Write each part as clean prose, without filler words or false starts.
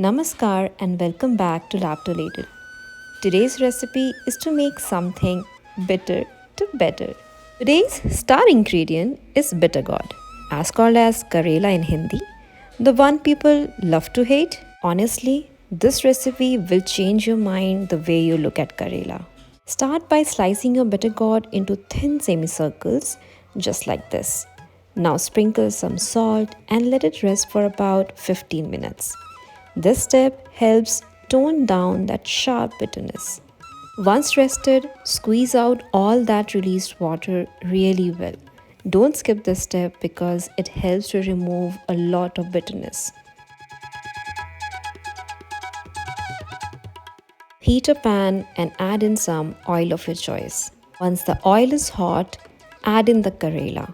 Namaskar and welcome back to Lab to Ladle. Today's recipe is to make something bitter to better. Today's star ingredient is Bittergourd, as called as Karela in Hindi, the one people love to hate. Honestly, this recipe will change your mind the way you look at Karela. Start by slicing your Bittergourd into thin semicircles, just like this. Now sprinkle some salt and let it rest for about 15 minutes. This step helps tone down that sharp bitterness. Once rested, squeeze out all that released water really well. Don't skip this step because it helps to remove a lot of bitterness. Heat a pan and add in some oil of your choice. Once the oil is hot, add in the Karela.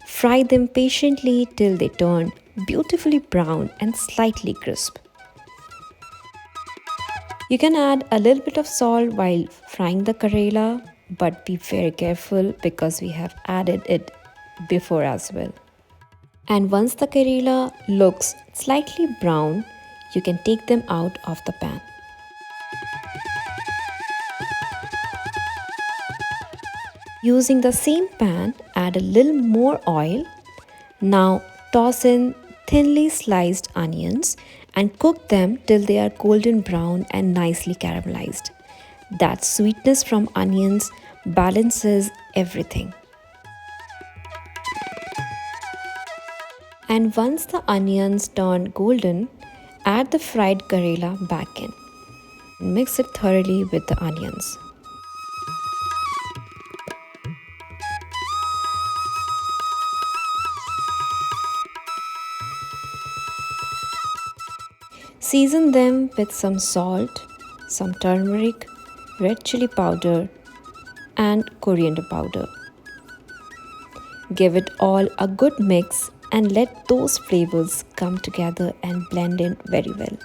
Fry them patiently till they turn beautifully brown and slightly crisp. You can add a little bit of salt while frying the Karela, but be very careful because we have added it before as well. And once the Karela looks slightly brown, you can take them out of the pan. Using the same pan, add a little more oil. Now toss in thinly sliced onions and cook them till they are golden brown and nicely caramelized. That sweetness from onions balances everything. And once the onions turn golden, add the fried Karela back in. Mix it thoroughly with the onions. Season them with some salt, some turmeric, red chilli powder, and coriander powder. Give it all a good mix and let those flavors come together and blend in very well.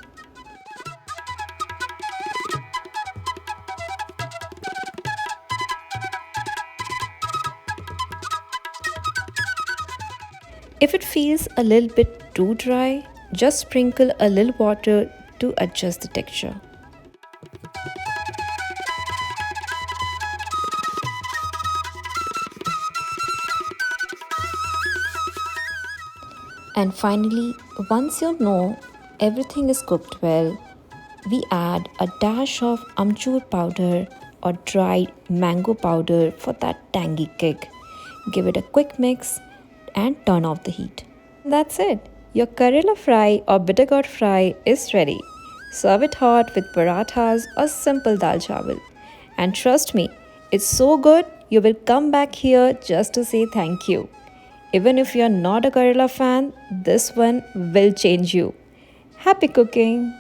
If it feels a little bit too dry, just sprinkle a little water to adjust the texture. And finally, once you know everything is cooked well, we add a dash of Amchur powder or dried mango powder for that tangy kick. Give it a quick mix and turn off the heat. That's it. Your Karela fry or Bittergourd fry is ready. Serve it hot with parathas or simple dal-chawal. And trust me, it's so good you will come back here just to say thank you. Even if you're not a Karela fan, this one will change you. Happy cooking!